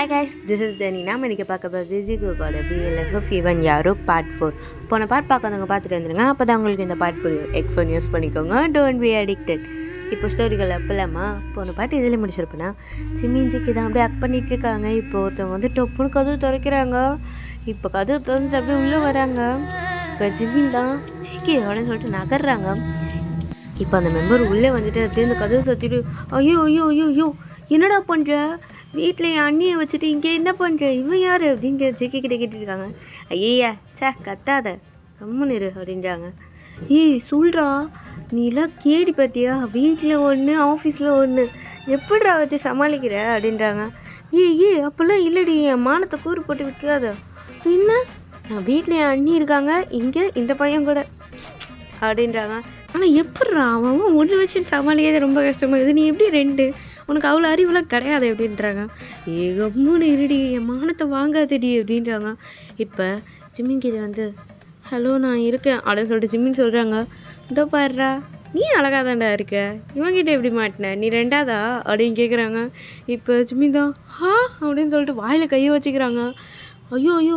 Hi guys, this is Jenny. நாம் இன்றைக்கி பார்க்க போகிறது ஜிகோட BLFF ஈவன் யாரோ பார்ட் 4. போன பார்ட் பார்க்காதவங்க பார்த்துட்டு வந்துருங்க. அப்போ தான் உங்களுக்கு இந்த பார்ட் புரியும். ஹெட்ஃபோன் யூஸ் பண்ணிக்கோங்க. Don't be addicted. இப்போ ஸ்டோரிகள் அப்பலாமா போன பாட்டு இதில் முடிச்சிருப்பேன்னா சிம்மிஞ்சிக்கு தான் அப்படியே ஆக்ட் பண்ணிகிட்டு இருக்காங்க. இப்போ ஒருத்தவங்க வந்து டொப்புன்னு கதவு திறக்கிறாங்க. இப்போ கதவு திறந்து அப்படியே உள்ளே வராங்க. இப்போ ஜிம்மின் தான் சிக்கி அப்படின்னு சொல்லிட்டு நகர்றாங்க. இப்போ அந்த மெம்பர் உள்ளே வந்துட்டு அப்படியே அந்த கதவை சத்திட்டு ஐயோ ஐயோ ஐயோ ஐயோ என்னடா பண்ணுற, வீட்டில் என் அண்ணியை வச்சுட்டு இங்கே என்ன பண்ணுற, இவன் யார் அப்படிங்க ஜெக்கி கிட்டே கேட்டுருக்காங்க. ஐயா கத்தாத கம்முன்னு இரு அப்படின்றாங்க. ஏய் சொல்கிறா, நீலாம் கேடி பார்த்தியா, வீட்டில் ஒன்று ஆஃபீஸில் ஒன்று எப்படிடா வச்சு சமாளிக்கிற அப்படின்றாங்க. ஏய் அப்போல்லாம் இல்லடி, என் மானத்தை கூறு போட்டு விற்காத, பின்ன நான் வீட்டில் என் அண்ணி இருக்காங்க, இங்கே இந்த பையன் கூட அப்படின்றாங்க. ஆனால் எப்பட்றா அவன் ஒன்று வச்சு சமாளிக்கிறது ரொம்ப கஷ்டமாக இது, நீ எப்படி ரெண்டு, உனக்கு அவ்வளோ அறிவுலாம் கிடையாது அப்படின்றாங்க. ஏகம்னு இருடி, என் மானத்தை வாங்காதடி அப்படின்றாங்க. இப்போ ஜிம்மின்கிட்ட வந்து ஹலோ நான் இருக்கேன் அப்படின்னு சொல்லிட்டு ஜிம்மின் சொல்கிறாங்க. இதோ பாடுறா, நீ அழகாக தான்டா இருக்க, இவங்கிட்ட எப்படி மாட்டின, நீ ரெண்டாவதா அப்படின்னு கேட்குறாங்க. இப்போ ஜிம்மின் தான் அப்படின்னு சொல்லிட்டு வாயில் கையை வச்சுக்கிறாங்க. ஐயோ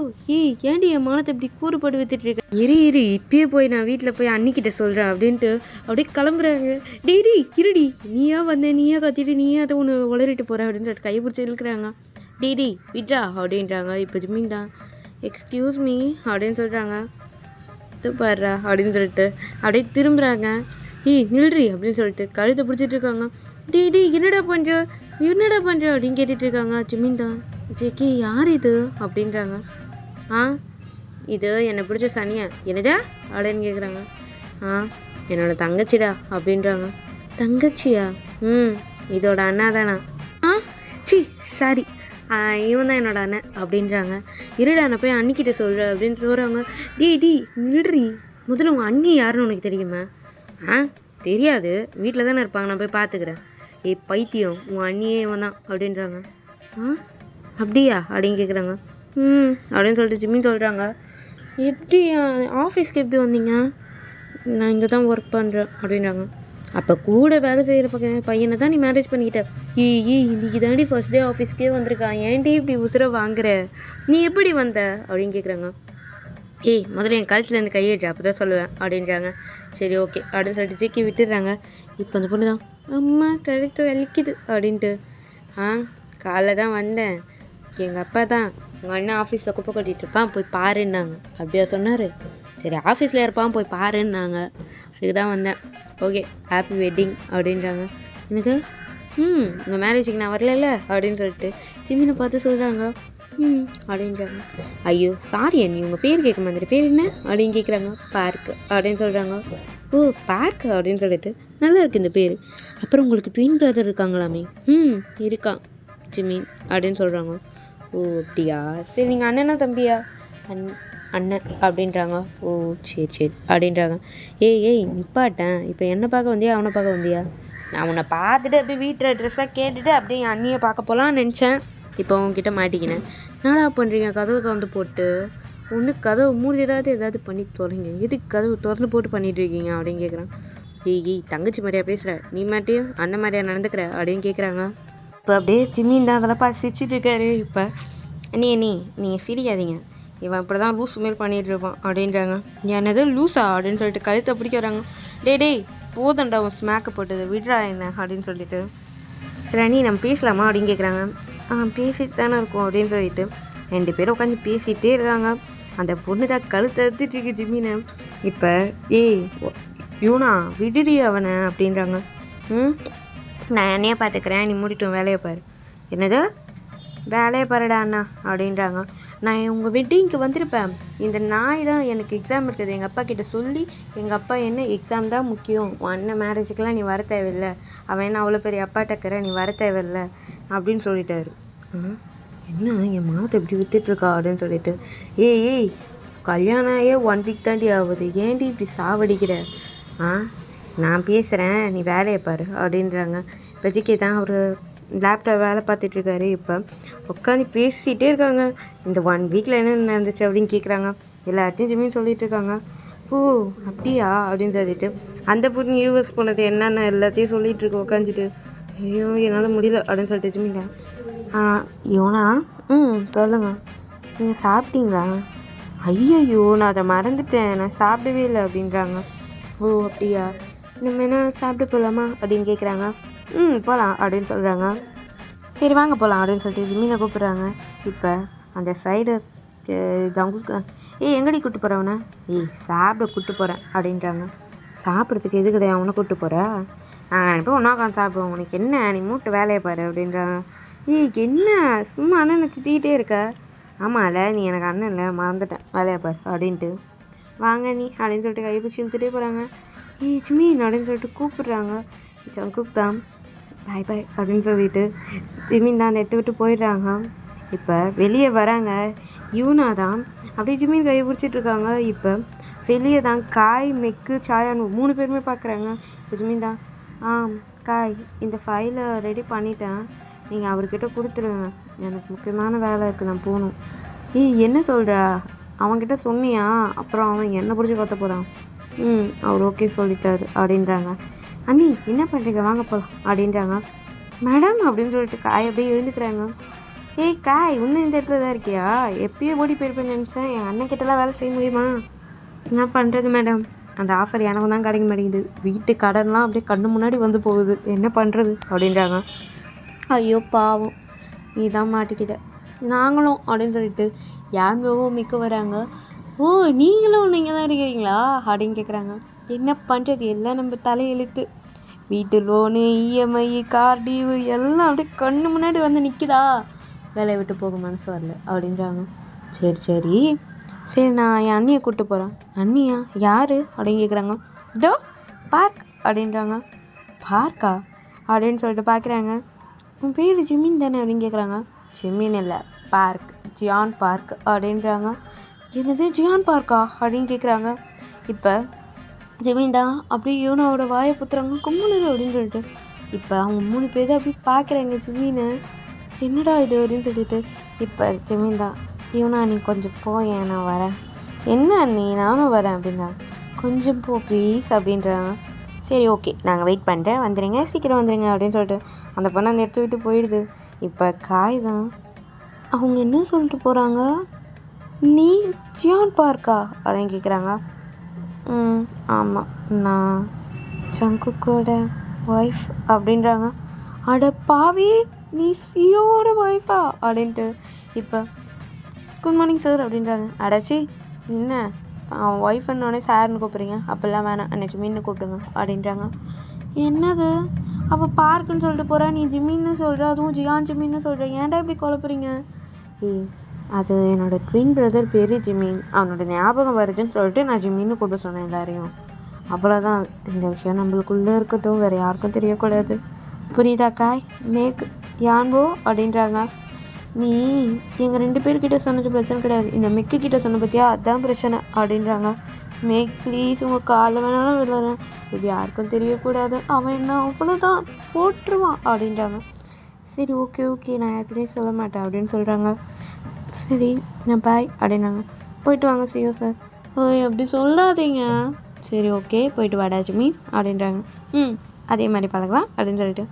ஏன்டி என் மானத்தை இப்படி கூறுபட்டு வித்துட்டு இருக்க, இரு இப்பயே போய் நான் வீட்டில் போய் அன்னிக்கிட்ட சொல்கிறேன் அப்படின்ட்டு அப்படியே கிளம்புறாங்க. டேடி இருடி, நீயா வந்தேன், நீயா கத்திட்டு நீயா அதை ஒன்று உளறிட்டு போகிற அப்படின்னு சொல்லிட்டு கையை பிடிச்சி இழுக்கிறாங்க. டேடி விட்ரா அப்படின்றாங்க. இப்போ ஜிம்மின் தான் எக்ஸ்கியூஸ் மீ அப்படின்னு சொல்கிறாங்க. இது பாடுறா அப்படின்னு சொல்லிட்டு அப்படியே திரும்புகிறாங்க. நில்றி அப்படின்னு சொல்லிட்டு கழுத்தை பிடிச்சிட்டு இருக்காங்க. டேடி என்னடா பண்ணுற அப்படின்னு கேட்டுட்டு இருக்காங்க. ஜிம்மின் தான் ஜெக்கி யார் இது அப்படின்றாங்க. இது என்னை பிடிச்ச சனியா, என்னதா அப்படின்னு கேட்குறாங்க. என்னோட தங்கச்சிடா அப்படின்றாங்க. தங்கச்சியா? இதோட அண்ணா தானா? சாரி, இவன் தான் என்னோட அண்ணன் அப்படின்றாங்க. இருடா நான் போய் அண்ணிக்கிட்ட சொல்கிறேன் அப்படின்னு சொல்கிறாங்க. டி நில்றி, முதல்ல உங்கள் அண்ணி யாருன்னு உனக்கு தெரியுமா? தெரியாது, வீட்டில் தானே இருப்பாங்க, நான் போய் பார்த்துக்கிறேன். பைத்தியம், உன் அண்ணியே இவன் தான் அப்படின்றாங்க. அப்படியா அப்படின்னு கேட்குறாங்க. அப்படின்னு சொல்லிட்டு ஜிம்மின் சொல்கிறாங்க. எப்படி ஆஃபீஸ்க்கு எப்படி வந்தீங்க? நான் இங்கே தான் ஒர்க் பண்ணுறேன் அப்படின்றாங்க. அப்போ கூட வேலை செய்கிற பையனை தான் நீ மேரேஜ் பண்ணிக்கிட்ட. இன்னைக்கு தாண்டி ஃபர்ஸ்ட் டே ஆஃபீஸ்க்கே வந்திருக்கான், ஏன்டி இப்படி உசுரை வாங்குற, நீ எப்படி வந்த அப்படின்னு கேட்குறாங்க. முதல்ல என் கழுத்துலேருந்து கையேட்டு அப்போ தான் சொல்லுவேன் அப்படின்றாங்க. சரி ஓகே அப்படின்னு சொல்லிட்டு ஜெக்கி விட்டுடுறாங்க. இப்போ அந்த பொண்ணு தான் அம்மா கழுத்து வலிக்குது அப்படின்ட்டு. காலைல தான் வந்தேன், எங்கள் அப்பா தான் உங்கள் அண்ணன் ஆஃபீஸில் குப்பை கொட்டிகிட்டு இருப்பான், போய் பாருன்னாங்க. அப்படியா சொன்னார்? சரி ஆஃபீஸில் இருப்பான், போய் பாருன்னாங்க, அதுக்கு தான் வந்தேன். ஓகே ஹாப்பி வெட்டிங் அப்படின்றாங்க. எனக்கு உங்கள் மேரேஜுக்கு நான் வரல அப்படின்னு சொல்லிட்டு ஜிம்மினை பார்த்து சொல்கிறாங்க. அப்படின்றாங்க. ஐயோ சாரி அண்ணி, உங்கள் பேர் கேட்க மாதிரி, பேர் என்ன அப்படின்னு கேட்குறாங்க. பார்க்கு அப்படின்னு சொல்கிறாங்க. ஓ பார்க்கு அப்படின்னு சொல்லிட்டு நல்லா இருக்குது இந்த பேர். அப்புறம் உங்களுக்கு ட்வின் பிரதர் இருக்காங்களாமே? இருக்கான் ஜிம்மின் அப்படின்னு சொல்கிறாங்க. ஓ அப்படியா, சரி நீங்கள் அண்ணனா தம்பியா? அண்ணன் அப்படின்றாங்க. ஓ சரி அப்படின்றாங்க. ஏய் நிப்பாட்டேன், இப்போ என்னை பார்க்க வந்தியா அவனை பார்க்க வந்தியா? நான் உன்னை பார்த்துட்டு அப்படியே வீட்டில் ட்ரெஸ்ஸாக கேட்டுட்டு அப்படியே என் அண்ணியை பார்க்க போகலான்னு நினச்சேன், இப்போ உங்ககிட்ட மாட்டிக்கினேன். என்னடா பண்ணுறீங்க, கதவை திறந்து போட்டு ஒன்று கதவை மூடி ஏதாவது பண்ணி தொலைங்க, எதுக்கு கதவு திறந்து போட்டு பண்ணிகிட்டு இருக்கீங்க அப்படின்னு கேட்குறான். தங்கச்சி மாதிரியா பேசுகிற, நீ மாட்டியும் அண்ணன் மாதிரியா நடந்துக்கிற அப்படின்னு கேட்குறாங்க. இப்போ அப்படியே ஜிம்மின் தான் அதெல்லாம் பார்த்து சிரிச்சிட்டு இருக்காரு. இப்போ அண்ணி நீங்கள் சிரிக்காதீங்க, இவன் இப்படி தான் லூஸ் மாரி பண்ணிகிட்டு இருப்பான் அப்படின்றாங்க. என்னது லூஸா அப்படின்னு சொல்லிட்டு கழுத்தை பிடிக்க வராங்க. டேய் போதண்டா உன் ஸ்மேக்கை போட்டது, விட்றா என்ன அப்படின்னு சொல்லிட்டு. சரி அண்ணி நம்ம பேசலாமா அப்படின்னு கேட்குறாங்க. பேசிட்டு தானே இருக்கும் அப்படின்னு சொல்லிட்டு 2 பேரும் உட்காந்து பேசிகிட்டே இருக்காங்க. அந்த பொண்ணு தான் கழுத்தை எடுத்துட்டு இருக்கு ஜிம்மினை. இப்போ யூனா விடுடி அவனை அப்படின்றாங்க. நான் என்னையே பார்த்துக்கிறேன், நீ மூடிட்டு வேலையை பாரு. என்னது வேலையை பாருடா அண்ணா அப்படின்றாங்க. நான் உங்கள் வெட்டிங்க்கு வந்திருப்பேன், இந்த நாய் தான் எனக்கு எக்ஸாம் இருக்குது, எங்கள் அப்பா கிட்ட சொல்லி எங்கள் அப்பா என்ன எக்ஸாம் தான் முக்கியம், உன் அண்ணன் மேரேஜுக்கெலாம் நீ வர தேவையில்லை, அவன் என்ன அவ்வளோ பெரிய அப்பாட்டக்கிற, நீ வர தேவையில்லை அப்படின்னு சொல்லிட்டாரு. என்ன என் மானத்தை இப்படி வித்துட்ருக்கா அப்படின்னு சொல்லிட்டு. ஏய் கல்யாணம் ஆகி 1 வீக் தாண்டி ஆகுது, ஏன்டி இப்படி சாவடிக்கிற? நான் பேசுகிறேன், நீ வேலையை பாரு அப்படின்றாங்க. இப்போ ஜிக்கே தான் ஒரு லேப்டாப் வேலை பார்த்துட்ருக்காரு. இப்போ உட்காந்து பேசிகிட்டே இருக்காங்க. இந்த 1 வீக்கில் என்ன நடந்துச்சு அப்படின்னு கேட்குறாங்க. எல்லாத்தையும் ஜிம்மின்னு சொல்லிகிட்டு இருக்காங்க. ஓ அப்படியா அப்படின்னு சொல்லிட்டு அந்த பொண்ணு யூஎஸ் போனது என்னென்ன எல்லாத்தையும் சொல்லிகிட்டு இருக்கு உட்காந்துட்டு. ஐயோ என்னால் முடியல அப்படின்னு சொல்லிட்டு ஜிம்மிங்க. யோனா. சொல்லுங்க. நீங்கள் சாப்பிட்டீங்களா? ஐயையோ, நான் அதை மறந்துட்டேன், நான் சாப்பிடவே இல்லை அப்படின்றாங்க. ஓ அப்படியா, நம்ம என்ன சாப்பிட்டு போகலாமா அப்படின்னு கேட்குறாங்க. போகலாம் அப்படின்னு சொல்கிறாங்க. சரி வாங்க போகலாம் அப்படின்னு சொல்லிட்டு ஜிம்மினை கூப்பிட்றாங்க. இப்போ அந்த சைடு ஜங்குக்கு எங்கடி கூப்பிட்டு போகிறவனை? சாப்பிட கூப்பிட்டு போகிறேன் அப்படின்றாங்க. சாப்பிட்றதுக்கு எது கிடையாது, அவனை கூப்பிட்டு போகிற? நாங்கள் ரெண்டு பேரும் ஒன்றா உட்காந்து சாப்பிடுவோம், உனக்கு என்ன, நீ மூட்டு வேலையை பாரு அப்படின்றாங்க. என்ன சும்மா அண்ணனை திட்டிகிட்டே இருக்க? ஆமாம்ல, நீ எனக்கு அண்ணன் இல்லை, மறந்துட்டேன், வேலையை பாரு அப்படின்ட்டு. வாங்க நீ அப்படின்னு சொல்லிட்டு கையை பிடிச்சி இழுத்துட்டே போகிறாங்க. ஜிமின் அப்படின்னு சொல்லிட்டு கூப்பிட்றாங்க. ஜங்குக் தான் பாய் பாய் அப்படின்னு சொல்லிட்டு ஜிமின் தான் அந்த இடத்த விட்டு போயிடுறாங்க. இப்போ வெளியே வராங்க. யூனா தான் அப்படியே ஜிமின் கையை பிடிச்சிட்ருக்காங்க. இப்போ வெளியே தான் காய், மெக்கு, சாயான்னு 3 பேருமே பார்க்குறாங்க. இப்போ ஜிமின் தான் காய், இந்த ஃபைலை ரெடி பண்ணிட்டேன், நீங்கள் அவர்கிட்ட கொடுத்துருங்க, எனக்கு முக்கியமான வேலை இருக்குது, நான் போகணும். என்ன சொல்கிற? அவன்கிட்ட சொன்னியா? அப்புறம் அவன் என்ன பிடிச்சி கற்ற போகிறான். அவர் ஓகே சொல்லிட்டாரு அப்படின்றாங்க. அண்ணி என்ன பண்ணுறீங்க, வாங்க போகலாம் அப்படின்றாங்க. மேடம் அப்படின்னு சொல்லிட்டு காய் அப்படியே எழுந்துக்கிறாங்க. காய் இன்னும் இந்த இடத்துல தான் இருக்கியா? எப்பயே ஓடி போயிருப்பேன்னு நினச்சேன், என் அண்ணன்கிட்டலாம் வேலை செய்ய முடியுமா? என்ன பண்ணுறது மேடம், அந்த ஆஃபர் எனக்கு தான் கிடைக்க மாட்டேங்குது, வீட்டு கடன்லாம் அப்படியே கண்ணு முன்னாடி வந்து போகுது, என்ன பண்ணுறது அப்படின்றாங்க. ஐயோ பாவம், நீ தான் மாட்டிக்கிட்ட, நாங்களும் அப்படின்னு சொல்லிட்டு யாருமே மிக்க வராங்க. ஓ நீங்கள் தான் இருக்கிறீங்களா அப்படின்னு கேட்குறாங்க. என்ன பண்ணுறது, எல்லாம் நம்ம தலையெழுத்து, வீட்டு லோனு, இஎம்ஐ, கார் டியூ எல்லாம் அப்படியே கண்ணு முன்னாடி வந்து நிற்குதா, வேலையை விட்டு போக மனசு வரல அப்படின்றாங்க. சரி நான் என் அண்ணியை கூப்பிட்டு போகிறேன். அண்ணியா? யார் அப்படின்னு கேட்குறாங்க. இதோ பார்க் அப்படின்றாங்க. பார்க்கா அப்படின்னு சொல்லிட்டு பார்க்குறாங்க. உன் பேர் ஜிமின் தானே அப்படின்னு கேட்குறாங்க. ஜிமின் இல்லை, பார்க், ஜியான் பார்க் அப்படின்றாங்க. என்னது ஜியான் பார்க்கா அப்படின்னு கேட்குறாங்க. இப்போ ஜிமின் தான் அப்படியே யூனாவோட வாயை புத்துறாங்க, கும்பலுது அப்படின்னு சொல்லிட்டு. இப்போ அவங்க 3 பேர் தான் அப்படி பார்க்குறாங்க ஜிமினை. என்னடா இது அப்படின்னு சொல்லிட்டு. இப்போ ஜிமின் தான், யூனா நீ கொஞ்சம் போயேன், நான் வரேன். என்ன அண்ணி, நானும் வரேன் அப்படின்னா. கொஞ்சம் போ ப்ளீஸ் அப்படின்றாங்க. சரி ஓகே, நாங்கள் வெயிட் பண்ணுறேன், வந்துடுங்க, சீக்கிரம் வந்துடுங்க அப்படின்னு சொல்லிட்டு அந்த பொண்ணை அந்த இடத்த விட்டு போயிடுது. இப்போ காய் தான், அவங்க என்ன சொல்லிட்டு போகிறாங்க, நீ ஜியான் பார்க்கா அப்படின்னு கேட்குறாங்க. ஆமாம், நான் ஜங்குக்கோட ஒய்ஃப் அப்படின்றாங்க. அட பாவி, நீ சியோட ஒய்ஃபா அப்படின்ட்டு. இப்போ குட் மார்னிங் சார் அப்படின்றாங்க. அடாச்சி என்ன அவன் ஒய்ஃப்ன்னொடனே சார்னு கூப்பிட்றீங்க, அப்போல்லாம் வேணாம், என்னை ஜிமின்னு கூப்பிடுங்க அப்படின்றாங்க. என்னது, அவள் பார்க்குன்னு சொல்லிட்டு போகிறா, நீ ஜிமின்னு சொல்கிற, அதுவும் ஜியான் ஜிமின்னு சொல்கிற, ஏன்டா இப்படி குழப்புறீங்க? அது என்னோடய ட்வின் பிரதர் பேர் ஜிமின், அவனோட ஞாபகம் வருதுன்னு சொல்லிட்டு நான் ஜிமின்னு கூப்பிட சொன்னேன் எல்லாரையும், அவ்வளோதான். இந்த விஷயம் நம்மளுக்குள்ளே இருக்கட்டும், வேறு யாருக்கும் தெரியக்கூடாது, புரியுதா காய்? மேக் யான்போ அப்படின்றாங்க. நீ எங்கள் 2 பேர்கிட்ட சொன்னது பிரச்சனை கிடையாது, இந்த மெக்கு கிட்ட சொன்ன பற்றியா, அதுதான் பிரச்சனை அப்படின்றாங்க. மேக் ப்ளீஸ், உங்கள் காலில் வேணாலும் விழுறேன், இது யாருக்கும் தெரியக்கூடாது, அவன் என்ன அவ்வளோதான் போட்டுருவான் அப்படின்றாங்க. சரி ஓகே நான் யாருக்கிட்டே சொல்ல மாட்டேன் அப்படின்னு சொல்கிறாங்க. சரி நான் பாய் அப்படின்னாங்க. போயிட்டு வாங்க சியோ சார். அப்படி சொல்லாதீங்க. சரி ஓகே போயிட்டு வாடா ஜிமின் அப்படின்றாங்க. அதே மாதிரி பழகலாம் அப்படின்னு சொல்லிட்டு.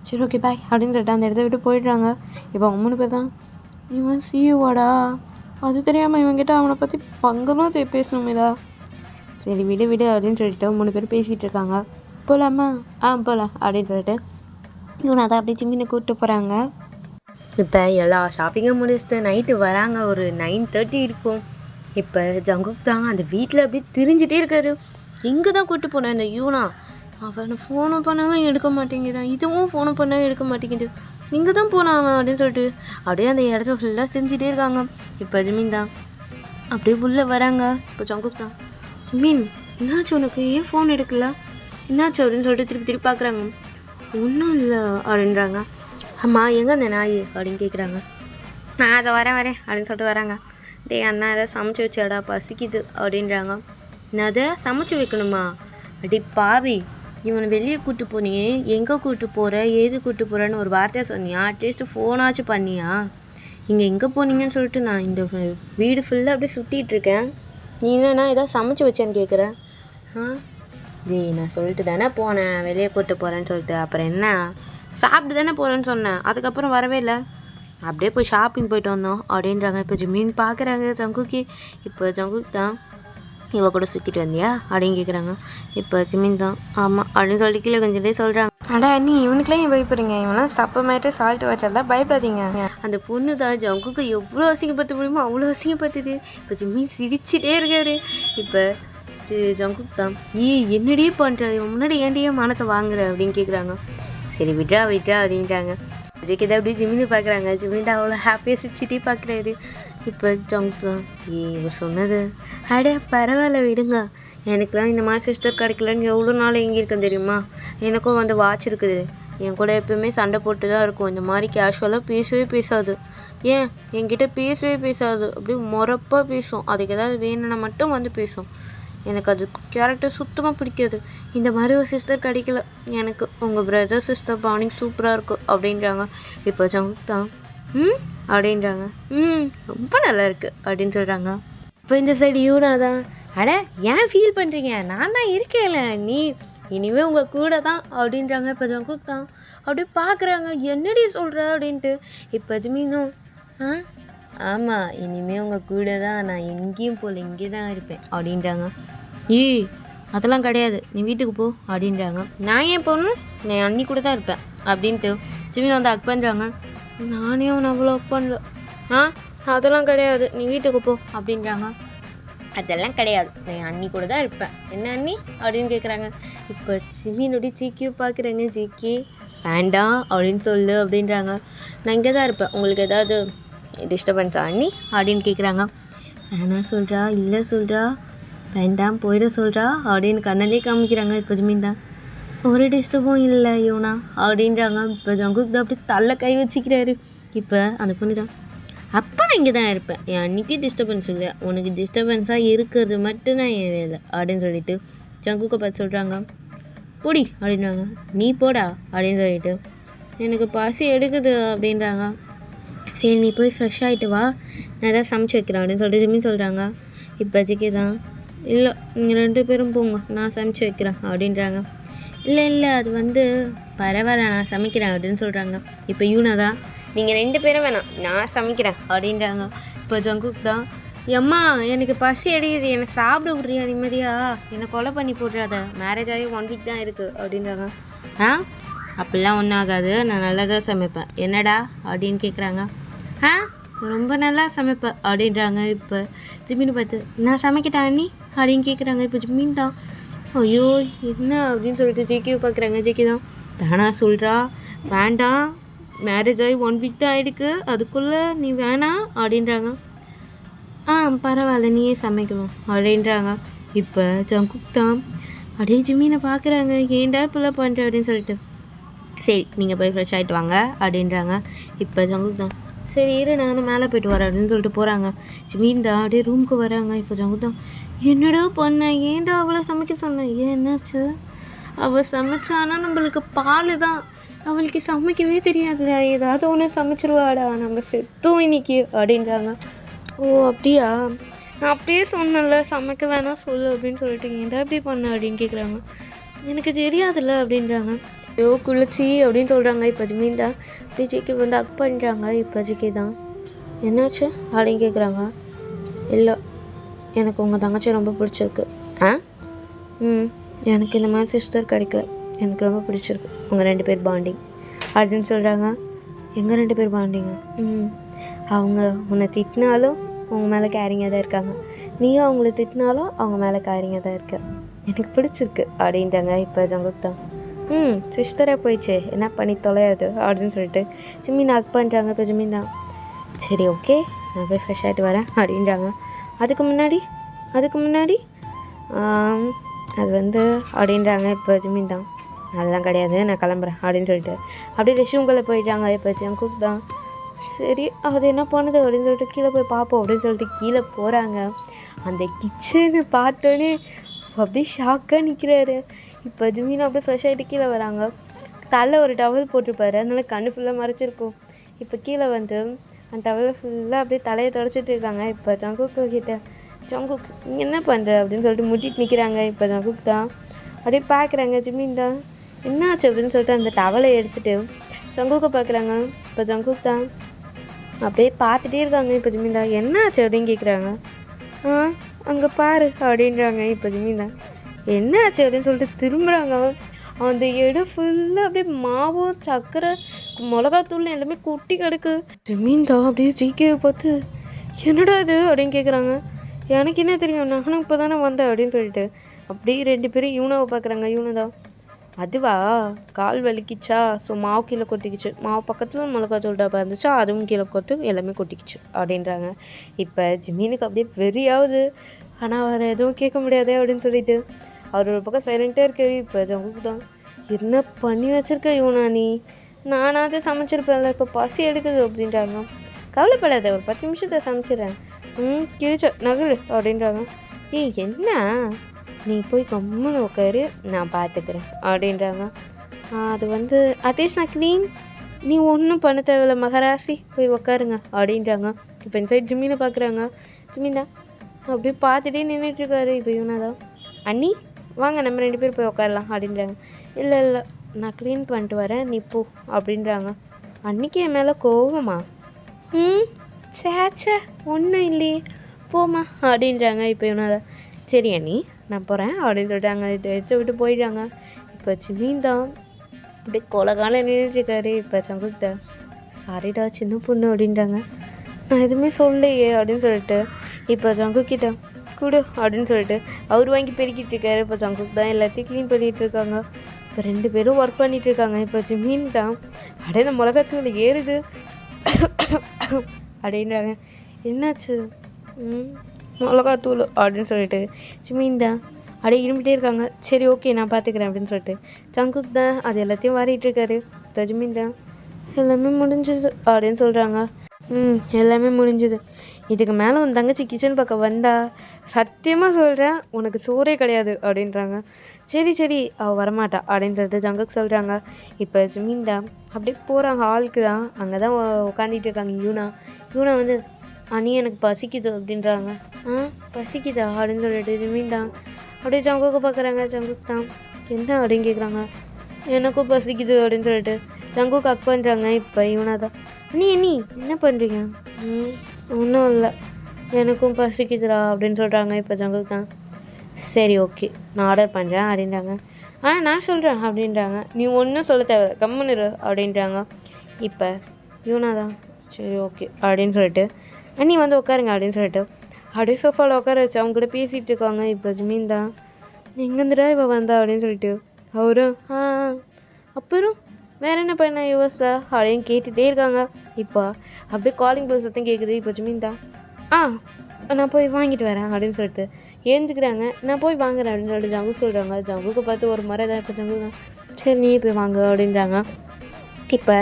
சரி ஓகே பாய் அப்படின்னு சொல்லிட்டு அந்த இடத்த விட்டு போயிடுறாங்க. இப்போ அவங்க 3 பேர் தான், இவன் சியோவாடா, அது தெரியாமல் இவன்கிட்ட அவனை பற்றி பங்கமாக பேசணுமேடா. சரி விடு அப்படின்னு சொல்லிட்டு 3 பேர் பேசிகிட்டு இருக்காங்க. போகலாமா? போகலாம் அப்படின்னு சொல்லிட்டு இவனை அதை அப்படியே ஜிம்மினை கூப்பிட்டு போகிறாங்க. இப்போ எல்லா ஷாப்பிங்கும் முடிச்சுட்டு நைட்டு வராங்க, ஒரு 9:30 இருக்கும். இப்போ ஜங்குக் தான் அந்த வீட்டில் அப்படியே திரிஞ்சிட்டே இருக்காரு. எங்கே தான் கூப்பிட்டு போனேன் இந்த யூனா, அவனை ஃபோனு பண்ணாலும் எடுக்க மாட்டேங்குதான், இதுவும் ஃபோனு பண்ணாலும் எடுக்க மாட்டேங்குது, இங்கே தான் போனான் அவன் அப்படின்னு சொல்லிட்டு அப்படியே அந்த இடத்துல ஃபுல்லாக செஞ்சுட்டே இருக்காங்க. இப்போ ஜிமின் தான் அப்படியே உள்ளே வராங்க. இப்போ ஜங்குக் தான், ஜிமின் என்னாச்சு உனக்கு, ஏன் ஃபோன் எடுக்கல, என்னாச்சு அப்படின்னு சொல்லிட்டு திருப்பி பார்க்குறாங்க. ஒன்றும் இல்லை அப்படின்றாங்க. அம்மா எங்கே அந்த நாய் அப்படின்னு கேட்குறாங்க. நான் அதை வரேன் அப்படின்னு சொல்லிட்டு வராங்க. டேய் அண்ணா எதாவது சமைச்சு வச்சாடா, பசிக்குது அப்படின்றாங்க. நான் அதை சமைச்சு வைக்கணுமா? அடி பாவி, இவனை வெளியே கூப்பிட்டு போனியே, எங்கே கூப்பிட்டு போகிற, ஏது கூப்பிட்டு போகிறேன்னு ஒரு வார்த்தையை சொன்னியா? அட்லீஸ்ட்டு ஃபோனாச்சும் பண்ணியா? இங்கே எங்கே போனீங்கன்னு சொல்லிட்டு நான் இந்த வீடு ஃபுல்லாக அப்படியே சுற்றிட்டுருக்கேன், நீ என்னன்னா ஏதாவது சமைச்சு வச்சேன்னு கேட்குறேன். டேய் நான் சொல்லிட்டு தானே போனேன் வெளியே கூப்பிட்டு போகிறேன்னு சொல்லிட்டு, அப்புறம் என்ன, சாப்பிட்டு தானே போகிறேன்னு சொன்னேன், அதுக்கப்புறம் வரவே இல்லை. அப்படியே போய் ஷாப்பிங் போயிட்டு வந்தோம் அப்படின்றாங்க. இப்போ ஜிமின் பார்க்குறாங்க ஜங்குக்கி. இப்போ ஜங்குக் தான் இவ கூட சுற்றிட்டு வந்தியா அப்படின்னு கேட்குறாங்க. இப்போ ஜிமின் தான் ஆமாம் அப்படின்னு சொல்லிட்டு கீழே கொஞ்சம் சொல்கிறாங்க. அடா நீ இவனுக்குலாம் ஏன் பயப்படுறீங்க? இவெல்லாம் சப்பமேட்டு சால்ட் வாட்டர் தான், பயப்படாதீங்க. அந்த பொண்ணு தான் ஜங்குக்கு எவ்வளோ அசிங்கப்படுத்த முடியுமோ அவ்வளோ அசிங்கப்படுத்துது. இப்போ ஜிமின் சிரிச்சிட்டே இருக்காரு. இப்போ ஜங்குக் தான் என்னடி பண்ணுற முன்னாடி ஏன்டியே மானத்தை வாங்குற அப்படின்னு கேட்குறாங்க. சரி விட்ரா அப்படின்ட்டாங்க. ஜெய்கி தான் அப்படியே ஜிமின்னு பார்க்குறாங்க. ஜிமின் தான் அவ்வளோ ஹாப்பியாக சிரிச்சிட்டே பார்க்குறாரு. இப்போ ஜங்குக் தான் இவ சொன்னது அடே பரவாயில்ல விடுங்க, எனக்குலாம் இந்த மாதிரி சிஸ்டர் கிடைக்கலன்னு எவ்வளோ நாள் எங்கே இருக்கேன் தெரியுமா. எனக்கும் வந்து வாட்ச் இருக்குது, என் கூட எப்போயுமே சண்டை போட்டு தான் இருக்கும். இந்த மாதிரி கேஷுவலாக பேசவே பேசாது, ஏன் என்கிட்ட பேசவே பேசாது, அப்படியே முறப்பாக பேசும். அதுக்கு ஏதாவது வேணும்னா மட்டும் வந்து பேசும். எனக்கு அது கேரக்டர் சுத்தமாக பிடிக்காது. இந்த மாதிரி ஒரு சிஸ்டர் கிடைக்கல எனக்கு. உங்கள் பிரதர் சிஸ்டர் பாண்டிங் சூப்பராக இருக்கும் அப்படின்றாங்க. இப்போ ஜங்குக் தான் அப்படின்றாங்க. ரொம்ப நல்லா இருக்குது அப்படின்னு சொல்கிறாங்க. இப்போ இந்த சைடு யூனா தான் அட ஏன் ஃபீல் பண்ணுறீங்க, நான் தான் இருக்கேன்ல, நீ இனிமேல் உங்கள் கூட தான் அப்படின்றாங்க. இப்போ ஜங்குக் தான் அப்படியே பார்க்குறாங்க, என்னடி சொல்கிற அப்படின்ட்டு. இப்போ ஜிமினும் ஆமாம் இனிமேல் உங்கள் கூட தான், நான் எங்கேயும் போகல, இங்கே தான் இருப்பேன் அப்படின்றாங்க. அதெல்லாம் கிடையாது, நீ வீட்டுக்கு போ அப்படின்றாங்க. நான் ஏன் போகணும், நான் அன்னி கூட தான் இருப்பேன் அப்படின்ட்டு ஜிமின் வந்து அக் பண்ணுறாங்க. நானே அவனை அவ்வளோ அக் பண்ணல. அதெல்லாம் கிடையாது, நீ வீட்டுக்கு போ அப்படின்றாங்க. அதெல்லாம் கிடையாது, நான் அன்னி கூட தான் இருப்பேன். என்ன அண்ணி அப்படின்னு கேட்குறாங்க. இப்போ ஜிமினுடைய ஜிக்கியை பார்க்குறாங்க. ஜிக்கி வேண்டாம் அப்படின்னு சொல்லு அப்படின்றாங்க. நான் இங்கே தான் இருப்பேன், உங்களுக்கு ஏதாவது டிஸ்டர்பன்ஸா அண்ணி அப்படின்னு கேட்குறாங்க. வேணா சொல்கிறா, இல்லை சொல்கிறா, வேண்டாம் போயிட சொல்கிறா அப்படின்னு கண்ணலே காமிக்கிறாங்க. இப்போ ஜிமின் தான் ஒரு டிஸ்டர்பும் இல்லை யோனா அப்படின்றாங்க. இப்போ ஜங்குக் தான் அப்படி தள்ள கை வச்சுக்கிறாரு. இப்போ அந்த பொண்ணு தான் அப்போ நான் இங்கே தான் இருப்பேன், என் அன்றைக்கி டிஸ்டர்பன்ஸ் இல்லை, உனக்கு டிஸ்டர்பன்ஸாக இருக்கிறது மட்டும்தான் என் வேலை அப்படின்னு சொல்லிட்டு ஜங்குக்கை பார்த்து சொல்கிறாங்க. பொடி அப்படின்றாங்க. நீ போடா அப்படின்னு சொல்லிட்டு எனக்கு பசி எடுக்குது அப்படின்றாங்க. சரி நீ போய் ஃப்ரெஷ் ஆகிட்டு வா, நான் எதாவது சமைச்சு வைக்கிறேன் அப்படின்னு சொல்லிட்டு ஜிமின் சொல்கிறாங்க. இப்போ ஜிக்கி தான் இல்லை நீங்கள் 2 பேரும் போங்க, நான் சமைச்சு வைக்கிறேன் அப்படின்றாங்க. இல்லை அது வந்து பரவாயில்ல நான் சமைக்கிறேன் அப்படின்னு சொல்கிறாங்க. இப்போ யூனா தான் நீங்கள் 2 பேரும் வேணாம், நான் சமைக்கிறேன் அப்படின்றாங்க. இப்போ ஜங்குக் தான் எம்மா எனக்கு பசி அடிக்குது, என்னை சாப்பிட விட்றியா நிம்மதியா, என்னை கொலை பண்ணி போடுறாத, மேரேஜ் ஆகி 1 வீக் தான் இருக்குது அப்படின்றாங்க. அப்படிலாம் ஒன்றும் ஆகாது, நான் நல்லா தான் சமைப்பேன். என்னடா அப்படின்னு கேட்குறாங்க. ரொம்ப நல்லா சமைப்பேன் அப்படின்றாங்க. இப்போ ஜிமின்னு பார்த்து நான் சமைக்கிட்டேன் அண்ணி அப்படின்னு கேட்குறாங்க. இப்போ ஜிமின் தான் ஐயோ என்ன அப்படின்னு சொல்லிட்டு ஜேகே பார்க்குறாங்க. ஜேகே தான் தானா சொல்கிறா, வேண்டாம் மேரேஜ் ஆகி 1 வீக் தான் ஆகிடுக்கு, அதுக்குள்ளே நீ வேணாம் அப்படின்றாங்க. பரவாயில்ல நீயே சமைக்கணும் அப்படின்றாங்க. இப்போ ஜங்குக் தான் அப்படியே ஜிமினை பார்க்குறாங்க, ஏன்டா இப்போல்லாம் பண்ணுற அப்படின்னு சொல்லிட்டு. சரி நீங்கள் போய் ஃப்ரெஷ் ஆகிட்டு வாங்க அப்படின்றாங்க. இப்போ ஜங்குக் தான் சரி இரு நானும் மேலே போய்ட்டு வரேன் அப்படின்னு சொல்லிட்டு போகிறாங்க. ஜிமின் தான் அப்படியே ரூமுக்கு வராங்க. இப்போ ஜங்குக் தான் என்னடா பண்ணேன், ஏன்டா அவளை சமைக்க சொன்னேன், ஏன் என்னாச்சு, அவள் சமைச்சானா நம்மளுக்கு பால் தான், அவளுக்கு சமைக்கவே தெரியாதுடா, ஏதாவது ஒன்று சமைச்சிருவாடா, நம்ம செத்தோம் இன்னைக்கு அப்படின்றாங்க. ஓ அப்படியா, நான் அப்பயே சொன்னேன்ல சமைக்க வேணாம் சொல்லு அப்படின்னு சொல்லிட்டு, ஏன்டா இப்படி பண்ண அப்படின்னு கேட்குறாங்க. எனக்கு தெரியாதுல்ல அப்படின்றாங்க. ஐயோ குளிச்சி அப்படின்னு சொல்கிறாங்க. இப்போ ஜிமின் தான் ஜிக்கி வந்து அக் பண்ணுறாங்க. இப்போ ஜிக்கி தான் என்னாச்சு அப்படின்னு கேட்குறாங்க. இல்லை எனக்கு உங்கள் தங்கச்சி ரொம்ப பிடிச்சிருக்கு. எனக்கு இந்த மாதிரி சிஸ்டர் கிடைக்கல, எனக்கு ரொம்ப பிடிச்சிருக்கு உங்கள் 2 பேர் பாண்டிங் அப்படின்னு சொல்கிறாங்க. எங்கள் 2 பேர் பாண்டிங்க? அவங்க உன்னை திட்டினாலும் அவங்க மேலே கேரிங்காக தான் இருக்காங்க, நீயும் அவங்கள திட்டினாலும் அவங்க மேலே கேரிங்காக தான் இருக்க, எனக்கு பிடிச்சிருக்கு அப்படின்ட்டாங்க. இப்போ ஜங்குக் தான் சிஸ்டரே போயிடுச்சு என்ன பண்ணி தொலையாது அப்படின்னு சொல்லிட்டு ஜிமின் அக் பண்ணுறாங்க. இப்போ ஜிமின் தான் சரி ஓகே நான் போய் ஃப்ரெஷ் ஆகிட்டு வரேன் அப்படின்றாங்க. அதுக்கு முன்னாடி அது வந்து அப்படின்றாங்க. இப்போ ஜிமின் தான் அதெல்லாம் கிடையாது நான் கிளம்புறேன் அப்படின்னு சொல்லிட்டு அப்படியே ரெஷ்யூம்குள்ளே போயிட்டாங்க. இப்போ ஜங்குக் தான் சரி அது என்ன பண்ணுது அப்படின்னு சொல்லிட்டு கீழே போய் பார்ப்போம் அப்படின்னு சொல்லிட்டு கீழே போகிறாங்க. அந்த கிச்சனை பார்த்தோன்னே அப்படியே ஷாக்காக நிற்கிறாரு. இப்போ ஜிமின் அப்படியே ஃப்ரெஷ் ஆகிட்டு கீழே வராங்க. தலை ஒரு டவல் போட்டிருப்பாரு, அதனால கண்ணு ஃபுல்லாக மறைச்சிருக்கும். இப்போ கீழே வந்து அந்த டவலை ஃபுல்லாக அப்படியே தலையை தொடச்சிட்டு இருக்காங்க. இப்போ ஜங்குக் கிட்ட ஜங்குக் நீ என்ன பண்ணுற அப்படின்னு சொல்லிட்டு முட்டிட்டு நிற்கிறாங்க. இப்போ ஜங்குக் தான் அப்படியே பார்க்குறாங்க. ஜிமின் தான் என்னாச்சு அப்படின்னு சொல்லிட்டு அந்த டவலை எடுத்துகிட்டு ஜங்குக்கை பார்க்குறாங்க. இப்போ ஜங்குக் தான் அப்படியே பார்த்துட்டே இருக்காங்க. இப்போ ஜிமின்தா என்ன ஆச்சு அப்படின்னு கேட்குறாங்க. அங்கே பாரு அப்படின்றாங்க. இப்போ ஜிமின்தா என்ன ஆச்சு அப்படின்னு சொல்லிட்டு திரும்புகிறாங்க. அந்த இடம் ஃபுல்லாக அப்படியே மாவும் சர்க்கரை மிளகாத்தூள் எல்லாமே கொட்டி கிடக்கு. ஜிமின்தா அப்படியே ஜிகேவை பார்த்து என்னடா இது அப்படின்னு கேட்குறாங்க. எனக்கு என்ன தெரியும், நானும் இப்போ தானே வந்தேன் அப்படின்னு சொல்லிட்டு அப்படியே 2 பேரும் யூனாவை பார்க்குறாங்க. யூனதா அதுவா கால் வலிக்கிச்சா, ஸோ மாவு கீழே கொட்டிக்கிச்சு, மாவு பக்கத்தில் மிளகாத்தூள் டப்பா இருந்துச்சா அதுவும் கீழே கொட்டு எல்லாமே கொட்டிக்கிச்சு அப்படின்றாங்க. இப்போ ஜிமீனுக்கு அப்படியே வெறியாகுது. ஆனால் அவர் எதுவும் கேட்க முடியாதே அப்படின்னு சொல்லிட்டு அவர் ஒரு பக்கம் சைலண்ட்டாக இருக்காரு. இப்போ ஜங்குக்கு தான் என்ன பண்ணி வச்சுருக்க யூனா, நீ நானாச்சும் சமைச்சிருப்பேன்ல, இப்போ பசி எடுக்குது அப்படின்றாங்க. கவலைப்படாத, ஒரு 10 நிமிஷத்தை சமைச்சிடுறேன். கிழிச்ச நகரு அப்படின்றாங்க. என்ன நீ போய் கம்முன்னு உட்காரு, நான் பார்த்துக்கிறேன் அப்படின்றாங்க. அது வந்து அட்லீஸ்ட் நான் க்ளீன், நீ ஒன்றும் பண்ண தேவையில்ல மகராசி, போய் உட்காருங்க அப்படின்றாங்க. இப்போ இந்த சைட் ஜிம்மினை பார்க்குறாங்க. ஜிம்மின் தான் அப்படியே பார்த்துட்டே நின்றுட்டுருக்காரு. இப்போ இவனாதான் அண்ணி வாங்க நம்ம 2 பேர் போய் உட்காரலாம் அப்படின்றாங்க. இல்லை இல்லை நான் க்ளீன் பண்ணிட்டு வரேன், நீ போ அப்படின்றாங்க. அன்றைக்கி என் மேலே கோவமா? சேச்சே ஒன்றும் இல்லையே, போமா அப்படின்றாங்க. இப்போ இவனாதான் சரி அண்ணி நான் போகிறேன் அப்படின்னு சொல்லிட்டாங்க. இதை எடுத்து விட்டு போயிடுறாங்க. இப்போ ஜிமீன் தான் அப்படியே கொலகாலம் நின்றுட்டுருக்காரு. இப்போ சங்குக்கிட்ட சாரிடா சின்ன பொண்ணு அப்படின்றாங்க. நான் எதுவுமே சொல்லையே அப்படின்னு சொல்லிட்டு இப்போ ஜங்குக்கிட்ட கொடு அப்படின்னு சொல்லிட்டு அவர் வாங்கி பெருக்கிட்டு இருக்காரு. இப்போ ஜங்குக்கு தான் எல்லாத்தையும் க்ளீன் பண்ணிகிட்டு இருக்காங்க. இப்போ 2 பேரும் ஒர்க் பண்ணிகிட்டு இருக்காங்க. இப்போ ஜிமீன் தான் அப்படியே இந்த மிளகாத்தூள் ஏறுது அப்படின்றாங்க. என்னாச்சு? மிளகாத்தூள் அப்படின்னு சொல்லிட்டு ஜிமீன் தான் அப்படியே இரும்பிட்டே இருக்காங்க. சரி ஓகே நான் பார்த்துக்கிறேன் அப்படின்னு சொல்லிட்டு ஜங்குக் தான் அது எல்லாத்தையும் வாரிட்டுருக்காரு. இப்போ ஜிமீன் தான் எல்லாமே முடிஞ்சுது அப்படின்னு சொல்கிறாங்க. எல்லாமே முடிஞ்சுது. இதுக்கு மேலே உன் தங்கச்சி கிச்சன் பக்கம் வந்தா சத்தியமாக சொல்கிறேன் உனக்கு சோறே கிடையாது அப்படின்றாங்க. சரி சரி அவள் வரமாட்டா அப்படின்னு சொல்லிட்டு ஜங்குக் சொல்கிறாங்க. இப்போ ஜிமீன் தான் அப்படியே போகிறாங்க ஹாலுக்கு தான். அங்கே தான் உட்காந்துட்டு இருக்காங்க யூனா வந்து அண்ணி எனக்கு பசிக்குது அப்படின்றாங்க. பசிக்குதா அப்படின்னு சொல்லிட்டு ஜிமீன் தான் அப்படியே ஜங்குக்கு பார்க்குறாங்க. ஜங்குக் தான் என்ன அப்படின்னு கேட்குறாங்க. எனக்கும் பசிக்குது அப்படின்னு சொல்லிட்டு ஜங்குக்கு அக் பண்ணுறாங்க. இப்போ யூனா தான் அண்ணி என்ன பண்ணுறீங்க? ஒன்றும் இல்லை எனக்கும் பசிக்குதுடா அப்படின்னு சொல்கிறாங்க. இப்போ ஜங்குக் தான் சரி ஓகே நான் ஆர்டர் பண்ணுறேன் அப்படின்றாங்க. நான் சொல்கிறேன் அப்படின்றாங்க. நீ ஒன்றும் சொல்ல தேவை கம்முன்னு இரு அப்படின்றாங்க. இப்போ யூனா தான் சரி ஓகே அப்படின்னு சொல்லிட்டு அண்ணி வந்து உட்காருங்க அப்படின்னு சொல்லிட்டு அப்படியே சோஃபாவில் உட்கார வச்சு அவங்க கூட பேசிகிட்டு இருக்காங்க. இப்போ ஜிமீன் தான் எங்கேருந்துடா இவ வந்தா அப்படின்னு சொல்லிட்டு அவரும் அப்புறம் வேறு என்ன பண்ண யுவஸா அப்படின்னு கேட்டுகிட்டே இருக்காங்க. இப்போ அப்படியே காலிங் பெல் சத்தம் கேட்குது. இப்போ ஜிமீன் தான் நான் போய் வாங்கிட்டு வரேன் அப்படின்னு சொல்லிட்டு ஏந்துக்கிறாங்க. நான் போய் வாங்குறேன் அப்படின்னு சொல்லிட்டு ஜங்கு சொல்கிறாங்க. ஜங்குக்கு பார்த்து ஒரு முறை தான். இப்போ ஜங்கு தான் சரி நீ போய் வாங்க அப்படின்றாங்க. இப்போ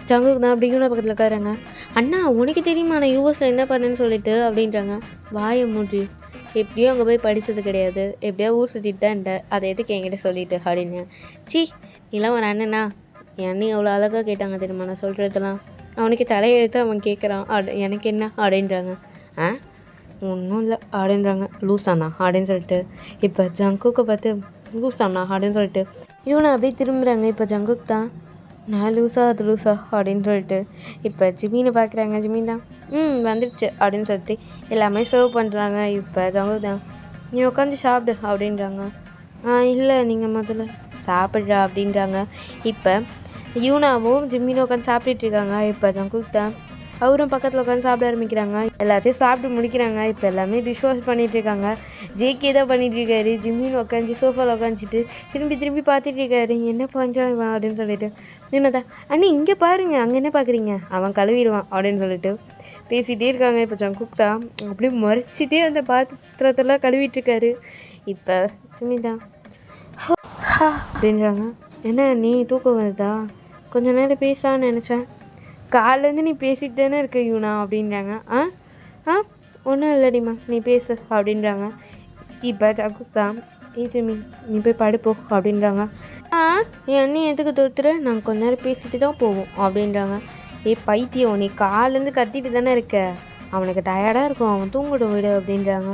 ஜங்குக்கு தான் அப்படி யூனா பக்கத்தில் உட்காராங்க. அண்ணா உனக்கு தெரியுமா நான் யூஎஸில் என்ன பண்ணேன்னு சொல்லிட்டு அப்படின்றாங்க. வாயை மூடி எப்படியோ அங்கே போய் படித்தது கிடையாது, எப்படியோ ஊர் சுற்றிட்டு தான் இருந்த, அதை எதுக்கு என்கிட்ட சொல்லிட்டு அப்படின்னு. சி நீலாம் ஒரு அண்ணனா, என் அண்ணி அவ்வளோ அழகாக கேட்டாங்க தெரியுமா நான் சொல்கிறதெல்லாம், அவனுக்கு தலையெழுத்து அவன் கேட்குறான் எனக்கு என்ன அப்படின்றாங்க. ஒன்றும் இல்லை அப்படின்றாங்க. லூசாண்ணா அப்படின்னு சொல்லிட்டு இப்போ ஜங்குக்கை பார்த்து லூசாண்ணா அப்படின்னு சொல்லிட்டு இவனை அப்படியே திரும்புகிறாங்க. இப்போ ஜங்குக் தான் நான் லூஸா அது லூஸா அப்படின்னு சொல்லிட்டு இப்போ ஜிமீனை பார்க்குறாங்க. ஜிமீன் தான் வந்துடுச்சு அப்படின்னு சொல்லிட்டு எல்லாமே சர்வ் பண்ணுறாங்க. இப்போ ஜங்குக் தான் நீ உட்காந்து சாப்பிடு அப்படின்றாங்க. இல்லை நீங்கள் முதல்ல சாப்பிட்றா அப்படின்றாங்க. இப்போ யூனாவும் ஜிம்மினும் உட்காந்து சாப்பிட்டுட்டு இருக்காங்க. இப்போ ஜங்குக் தான் அவரும் பக்கத்தில் உட்காந்து சாப்பிட ஆரம்பிக்கிறாங்க. எல்லாத்தையும் சாப்பிட்டு முடிக்கிறாங்க. இப்போ எல்லாமே டிஷ் வாஷ் பண்ணிகிட்டு இருக்காங்க. ஜேகே தான் பண்ணிகிட்டு இருக்காரு. ஜிம்மின்னு உட்காந்து சோஃபாவில் உட்காந்துட்டு திரும்பி பார்த்துட்டு இருக்காரு. என்ன பண்ணுறான் இவன் அப்படின்னு சொல்லிட்டு என்னதான் அண்ணி இங்கே பாருங்கள் அங்கே என்ன பார்க்குறீங்க, அவன் கழுவிடுவான் அப்படின்னு சொல்லிட்டு பேசிகிட்டே இருக்காங்க. இப்போ ஜங்குக் தான் அப்படியே மறைச்சிட்டே அந்த பாத்திரத்தெல்லாம் கழுவிட்டுருக்காரு. இப்போ ஜிம்மி தான் அப்படின்றாங்க. என்ன நீ தூக்கம் வருதா, கொஞ்ச நேரம் பேசலான்னு நினச்சேன், காலேருந்து நீ பேசிட்டு தானே இருக்க யூனா அப்படின்றாங்க. ஒன்றும் இல்லடிம்மா நீ பேசு அப்படின்றாங்க. இப்போ ஜங்குக் தான் ஜிம்மி நீ போய் படுப்போ அப்படின்றாங்க. என் அண்ணி எதுக்கு தோத்துற, நாங்கள் கொஞ்ச நேரம் பேசிட்டு தான் போவோம் அப்படின்றாங்க. பைத்தியம் நீ காலேருந்து கத்திட்டு தானே இருக்க, அவனுக்கு டயர்டாக இருக்கும், அவன் தூங்கிட்டு விடு அப்படின்றாங்க.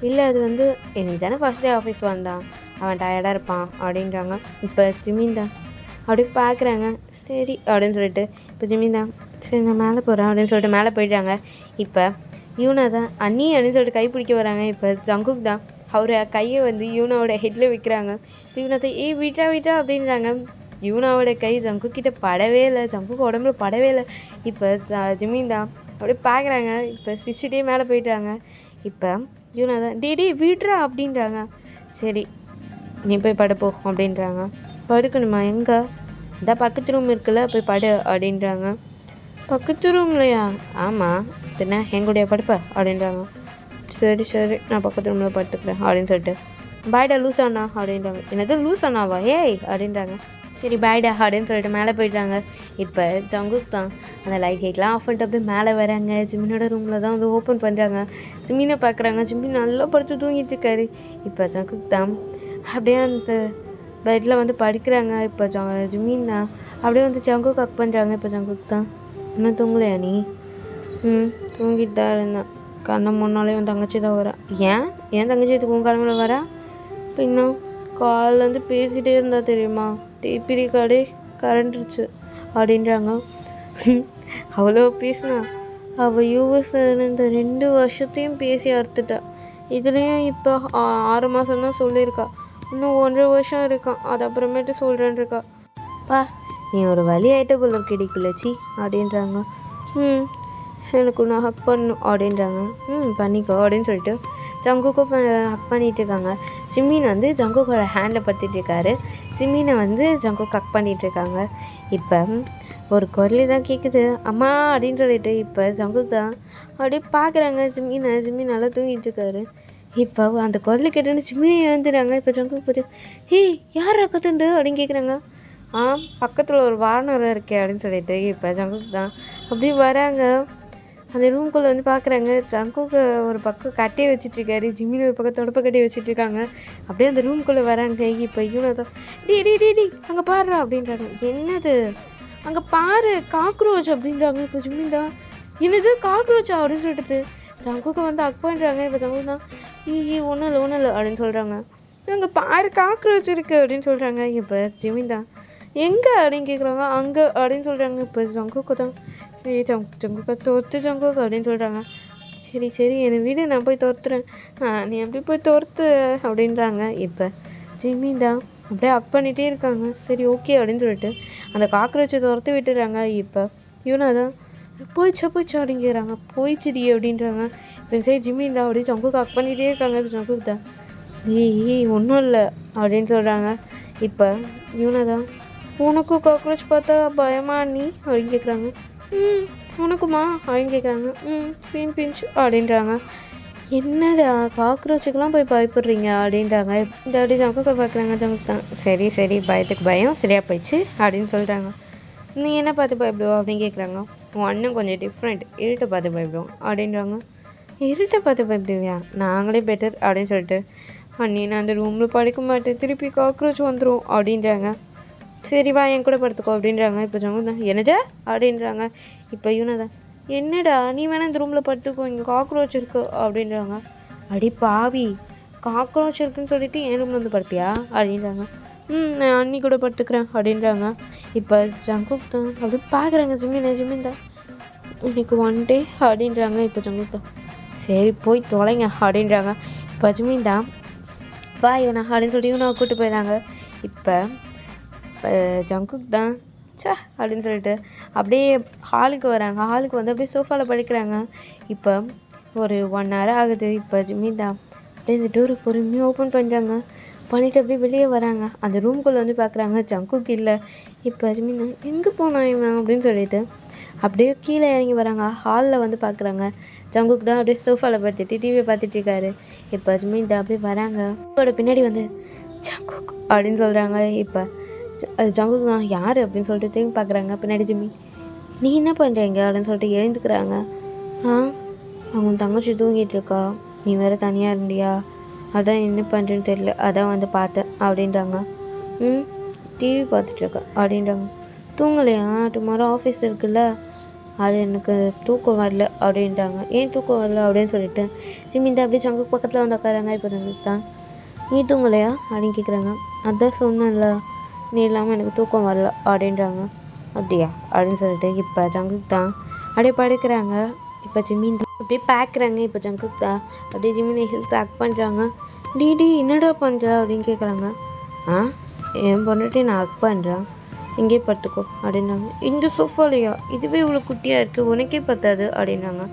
இல்லை அது வந்து இன்னைக்கு தானே ஃபஸ்ட் டே ஆஃபீஸ் வந்தான், அவன் டயர்டாக இருப்பான் அப்படின்றாங்க. இப்போ ஜிம்மின் தான் அப்படியே பார்க்குறாங்க. சரி அப்படின்னு சொல்லிட்டு இப்போ ஜிமின் தான் சரி நான் மேலே போகிறேன் அப்படின்னு சொல்லிட்டு மேலே போயிட்டாங்க. இப்போ யூனா தான் அண்ணி அப்படின்னு சொல்லிட்டு கை பிடிக்க வராங்க. இப்போ ஜங்குக் தான் அவரை கையை வந்து யூனாவோட ஹெட்டில் வைக்கிறாங்க. இப்போ யூனா தான் விட்டா விட்டா அப்படின்றாங்க. யூனாவோட கை ஜங்குக் கிட்ட படவே இல்லை, ஜங்குக் உடம்புல படவே இல்லை. இப்போ ஜிமின் தான் அப்படியே பார்க்குறாங்க. இப்போ சிரிச்சிட்டே மேலே போயிட்டாங்க. இப்போ யூனா தான் டே விட்றா அப்படின்றாங்க. சரி நீ போய் படுப்போ அப்படின்றாங்க. படுக்கணுமா? எங்கே? இதான் பக்கத்து ரூம் இருக்குல்ல, போய் படு அப்படின்றாங்க. பக்கத்து ரூம்லையா? ஆமாம், என்ன எங்களுடைய படுப்ப அப்படின்றாங்க. சரி சரி நான் பக்கத்து ரூமில் படுத்துக்கிறேன் அப்படின்னு சொல்லிட்டு பாய்டா லூஸ் அண்ணா அப்படின்றாங்க. என்னது லூஸ் அண்ணாவா ஏய் அப்படின்றாங்க. சரி பாய்டா அப்படின்னு சொல்லிட்டு மேலே போயிட்டாங்க. இப்போ ஜங்குக் தான் அந்த லைட்லாம் ஆஃப் பண்ணிட்டு அப்படியே மேலே வராங்க. ஜிமினோட ரூமில் தான் வந்து ஓப்பன் பண்ணுறாங்க. ஜிமினை பார்க்குறாங்க. ஜிமின் நல்லா படுத்து தூங்கிட்டு இருக்காரு. இப்போ ஜங்குக் தான் அப்படியே அந்த பெட்டில் வந்து படிக்கிறாங்க. இப்போ ஜிமின் தான் அப்படியே வந்து ஜங்குக் கக் பண்ணுறாங்க. இப்போ ஜங்குக் தான் இன்னும் தூங்கலையா நீ? தூங்கிட்டு தான் இருந்தேன். கண்ணை முன்னாலே உன் தங்கச்சி தான் வரா. ஏன் தங்கச்சி இதுக்கு உன் கிளம்புல வரா? இப்போ இன்னும் கால்லேருந்து பேசிகிட்டே இருந்தா தெரியுமா? டிபிடி கார்டே கரண்டுருச்சு அப்படின்றாங்க. அவ்வளோ பேசினா அவள் யூஎஸ் இந்த 2 வருஷத்தையும் பேசி அறுத்துட்டா. இதுலேயும் இப்போ 6 மாதம்தான் சொல்லியிருக்கா. இன்னும் 1.5 வருஷம் இருக்கான், அது அப்புறமேட்டு சொல்கிறேன்னு இருக்கா. பா நீ ஒரு வழி ஆகிட்ட போல கிடைக்கலச்சி அப்படின்றாங்க. எனக்கு நான் ஹக் பண்ணணும் அப்படின்றாங்க. பண்ணிக்கோ அப்படின்னு சொல்லிட்டு ஜங்குக்கும் ஹக் பண்ணிகிட்டு இருக்காங்க. ஜிமின் வந்து ஜங்குக்கோட ஹேண்டை படுத்திட்டு இருக்காரு. ஜிமினை வந்து ஜங்குக் ஹக் பண்ணிகிட்ருக்காங்க. இப்போ ஒரு குரல் தான் கேட்குது, அம்மா அப்படின்னு சொல்லிட்டு. இப்போ ஜங்குக் தான் அப்படியே பார்க்குறாங்க ஜிமின் நல்லா தூங்கிட்டு இருக்காரு. இப்போ அந்த குரல் கேட்டுன்னு ஜிமினை எழுந்துறாங்க. இப்போ ஜங்குக் போட்டு யார் கத்துந்து அப்படின்னு கேட்குறாங்க. பக்கத்தில் ஒரு வார்னர் இருக்கே அப்படின்னு சொல்லிட்டு. இப்போ ஜங்குக் தான் அப்படியே வராங்க. அந்த ரூம்குள்ளே வந்து பார்க்குறாங்க. ஜங்குக்கு ஒரு பக்கம் கட்டி வச்சிட்ருக்காரு, ஜிமின் ஒரு பக்கம் தொடப்ப கட்டி வச்சிட்ருக்காங்க. அப்படியே அந்த ரூம்குள்ளே வராங்க. இப்போ யூனா தான் டி அங்கே பாரு அப்படின்றாங்க. என்னது அங்கே பாரு காக்ரோச் அப்படின்றாங்க. இப்போ ஜிமின் தான் என்னது காக்ரோச்சா அப்படின்னு சொல்லிட்டு ஜங்குக்கு வந்து ஹக் பண்ணுறாங்க. இப்போ ஜங்குக்கு தான் ஒன்றும் இல்லை அப்படின்னு சொல்கிறாங்க. அங்கே பாரு காக்ரோச் இருக்குது அப்படின்னு சொல்கிறாங்க. இப்போ ஜிமின் தான் எங்கே அப்படின்னு கேட்குறாங்க. அங்கே அப்படின்னு சொல்கிறாங்க. இப்போ ஜங்குக்கு தான் ஜங்குக்கா தோற்று ஜங்குக் அப்படின்னு சொல்கிறாங்க. சரி என்னை வீடு நான் போய் தோற்றுறேன், நீ அப்படி போய் தோற்று அப்படின்றாங்க. இப்போ ஜிமின் தான் அப்படியே ஹக் பண்ணிகிட்டே இருக்காங்க. சரி ஓகே அப்படின்னு சொல்லிட்டு அந்த காக்ரோச்சை துரத்து விட்டுறாங்க. இப்போ யூனா தான் போயிச்சா அப்படின்னு கேட்குறாங்க. போயிடுச்சுடி அப்படின்றாங்க. இப்போ சரி ஜிமின் தான் அப்படியே ஜங்குக்கு ஹக் பண்ணிகிட்டே இருக்காங்க. இப்போ ஜங்குக் தான் ஒன்றும் இல்லை அப்படின்னு சொல்கிறாங்க. இப்போ யூனா தான் உனக்கும் காக்ரோச் பார்த்தா பயமா நீ அப்படின்னு கேட்குறாங்க. உனக்குமா அப்படின்னு கேட்குறாங்க. சேம் பிஞ்ச் அப்படின்றாங்க. என்னடா காக்ரோச்சுக்கெலாம் போய் பயப்படுறீங்க அப்படின்றாங்க. இந்த அப்படி ஜங்குக்கை பார்க்குறாங்க. ஜங்குக் தான் சரி பயத்துக்கு பயம் சரியாக போயிடுச்சு அப்படின்னு சொல்கிறாங்க. நீ என்ன பார்த்து பயப்படுவோம் அப்படின்னு கேட்குறாங்க. உன் அண்ணன் கொஞ்சம் டிஃப்ரெண்ட், இருட்டை பார்த்து பயப்படுவோம் அப்படின்றாங்க. இருட்டை பார்த்து பயப்படுவியா? நாங்களே பெட்டர் அப்படின்னு சொல்லிட்டு அண்ணி நான் அந்த ரூமில் படிக்க மாட்டேன், திருப்பி காக்ரோச் வந்துடும் அப்படின்றாங்க. சரி வா என் கூட படுத்துக்கோ அப்படின்றாங்க. இப்போ ஜங்குக் தான் என்னது அப்படின்றாங்க. இப்போ யூனா தான் என்னடா நீ வேணா இந்த ரூமில் படுத்துக்கோ, இங்கே காக்ரோச் இருக்கு அப்படின்றாங்க. அடி பாவி, காக்ரோச் இருக்குன்னு சொல்லிட்டு என் ரூமில் வந்து படுப்பியா அப்படின்றாங்க. நான் அண்ணி கூட படுத்துக்கிறேன் அப்படின்றாங்க. இப்போ ஜங்குக் தான் அப்படி பார்க்குறாங்க. ஜிமின் தான் இன்னைக்கு 1 டே அப்படின்றாங்க. இப்போ ஜங்குக் தான் சரி போய் தொலைங்க அப்படின்றாங்க. இப்போ ஜிமின் தான் வா யூனா அப்படின்னு சொல்லிட்டு யூனாவை கூப்பிட்டு போயிடறாங்க. இப்போ ஜங்குக் தான் அப்படின்னு சொல்லிட்டு அப்படியே ஹாலுக்கு வராங்க. ஹாலுக்கு வந்து அப்படியே சோஃபாவில் படுக்கிறாங்க. இப்போ ஒரு 1 hour ஆகுது. இப்போ ஜிமின் தான் அப்படியே இந்த டோரை பொறுமையாக ஓப்பன் பண்ணுறாங்க. பண்ணிவிட்டு அப்படியே வெளியே வராங்க. அந்த ரூம்குள்ளே வந்து பார்க்குறாங்க. ஜங்குக் இல்லை. இப்போ ஜிமின் தான் எங்கே போனான் இவன் அப்படின்னு சொல்லிட்டு அப்படியே கீழே இறங்கி வராங்க. ஹாலில் வந்து பார்க்குறாங்க. ஜங்குக் தான் அப்படியே சோஃபாவில் படுத்துட்டு டிவியை பார்த்துட்டு இருக்காரு. இப்போ ஜிமின் தான் அப்படியே வராங்க. அவரோட பின்னாடி வந்து ஜங்குக் அப்படின்னு சொல்கிறாங்க. இப்போ அது ஜங்குக் தான் யார் அப்படின்னு சொல்லிட்டு திரும்பி பார்க்குறாங்க. பின்னாடி ஜிமின் நீ என்ன பண்ணுறீங்க அப்படின்னு சொல்லிட்டு எழுந்துக்கிறாங்க. அவங்க தங்கச்சி தூங்கிட்டு இருக்கா, நீ வேறு தனியாக இருந்தியா, அதான் என்ன பண்ணுறேன்னு தெரியல, அதான் வந்து பார்த்தேன் அப்படின்றாங்க. டிவி பார்த்துட்ருக்கா அப்படின்றாங்க. தூங்கலையா? டுமாரோ ஆஃபீஸ் இருக்குல்ல, அது எனக்கு தூக்கம் வரல அப்படின்றாங்க. ஏன் தூக்கம் வரல அப்படின்னு சொல்லிட்டு ஜிமின் தான் அப்படியே ஜங்குக் பக்கத்தில் வந்து உட்காராங்க. இப்போ ஜங்குக் தான் நீ தூங்கலையா அப்படின்னு கேட்குறாங்க. அதான் சொன்னேன்ல நீ இல்லாமல் எனக்கு தூக்கம் வரல அப்படின்றாங்க. அப்படியா அப்படின்னு சொல்லிட்டு இப்போ ஜங்குக் தான் அப்படியே படுக்கிறாங்க. இப்போ ஜிமின் தான் அப்படியே பார்க்குறாங்க. இப்போ ஜங்குக் தான் அப்படியே ஜிமினை ஹெல்த் ஆக்ட் பண்ணுறாங்க. டி என்னடா பண்ணுற அப்படின்னு கேட்குறாங்க. ஆ என் பொண்ணுகிட்டே நான் ஆக்ட் பண்ணுறேன், இங்கே படுத்துக்கோ அப்படின்றாங்க. இந்த சோஃபாலையா, இதுவே இவ்வளோ குட்டியாக இருக்குது, உனக்கே பத்தாது அப்படின்றாங்க.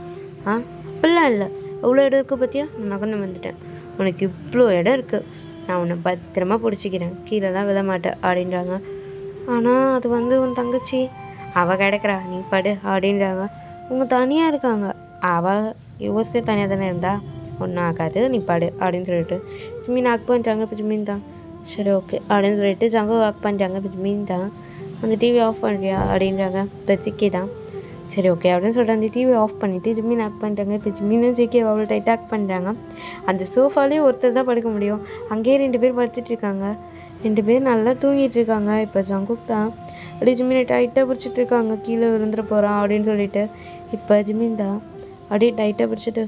ஆ அப்படிலாம் இல்லை, எவ்வளோ இடம் இருக்குது பார்த்தியா, நான் நகர்ந்து வந்துட்டேன், உனக்கு இவ்வளோ இடம் இருக்குது, நான் உன்னை பத்திரமா பிடிச்சிக்கிறேன், கீழெல்லாம் விழ மாட்டேன் அப்படின்றாங்க. ஆனால் அது உன் தங்கச்சி அவள் கிடக்குறா, நீ படு அப்படின்றாங்க. அவங்க தனியாக இருக்காங்க, அவள் யோசிச்சு தனியாக தானே இருந்தா, ஒன்றும் ஆகாது நீ படு அப்படின்னு சொல்லிட்டு ஜிமின் ஆக் பண்ணுறாங்க. இப்போ ஜிமின் தான் சரி ஓகே அப்படின்னு சொல்லிட்டு ஜங்கு ஆக் பண்ணுறாங்க. இப்போ ஜிமின் தான் அந்த டிவி ஆஃப் பண்ணுறியா அப்படின்றாங்க. இப்போ ஜிக்கே தான் சரி ஓகே அப்படின்னு சொல்லிட்டு அந்த டிவி ஆஃப் பண்ணிவிட்டு ஜிமின் ஆக் பண்ணிட்டாங்க. இப்போ ஜிமினும் ஜிக்கே அவ்வளோ டைட்டாக ஆக் பண்ணுறாங்க. அந்த சோஃபாலேயும் ஒருத்தர் தான் படுக்க முடியும், அங்கேயே 2 பேர் படுத்துட்ருக்காங்க. 2 பேர் நல்லா தூங்கிட்டு இருக்காங்க. இப்போ ஜங்குக் தான் அப்படியே ஜிமினை டைட்டாக பிடிச்சிட்டு இருக்காங்க, கீழே விழுந்துட போகிறான் அப்படின்னு சொல்லிட்டு. இப்போ ஜிமின் தான் அப்படியே டைட்டாக பிடிச்சிட்டு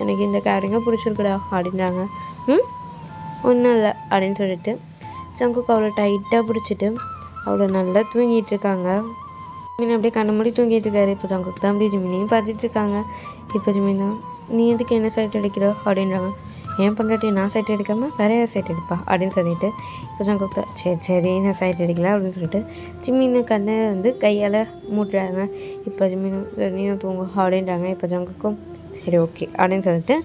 எனக்கு இந்த கேரிங்காக பிடிச்சிருக்குடா அப்படின்றாங்க. ஒன்றும் இல்லை அப்படின்னு சொல்லிட்டு ஜங்குக்கு அவ்வளோ டைட்டாக பிடிச்சிட்டு அவ்வளோ நல்லா தூங்கிட்டு இருக்காங்க. ஜிமின் அப்படியே கண்ண மூடி தூங்கிட்டு இருக்காரு. இப்போ ஜங்குக்கு தான் அப்படியே ஜிமினையும் பார்த்துட்டு இருக்காங்க. இப்போ ஜிமின் தான் நீ எதுக்கு என்ன சைட் அடிக்கிற அப்படின்றாங்க. ஏன் பண்ணுறாட்டி நான் சைட் அடிக்காமல் வேற யார் சைட் அடிப்பா அப்படின்னு சொல்லிட்டு இப்போ ஜங்குக்கு தான் சரி நான் சைட் அடிக்கல அப்படின்னு சொல்லிட்டு ஜிமின்னு கண்ணை கையால் மூட்டுறாங்க. இப்போ ஜிமினும் சரி நீயும் தூங்கும் அப்படின்றாங்க. இப்போ ஜங்குக்கும் சரி ஓகே அப்படின்னு சொல்லிட்டு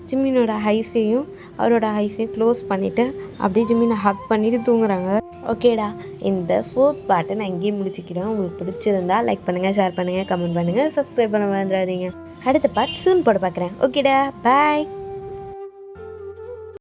ஜிமினோட ஐஸையும் அவரோட ஐஸையும் க்ளோஸ் பண்ணிவிட்டு அப்படியே ஜிமினை ஹக் பண்ணிவிட்டு தூங்குறாங்க. ஓகேடா, இந்த 4th பார்ட்டை நான் இங்கேயே முடிச்சுக்கிறேன். உங்களுக்கு பிடிச்சிருந்தா லைக் பண்ணுங்கள், ஷேர் பண்ணுங்கள், கமெண்ட் பண்ணுங்கள், சப்ஸ்கிரைப் பண்ண வந்துடாதீங்க. அடுத்த பார்ட் சூன் போட பார்க்குறேன். ஓகேடா, பாய்.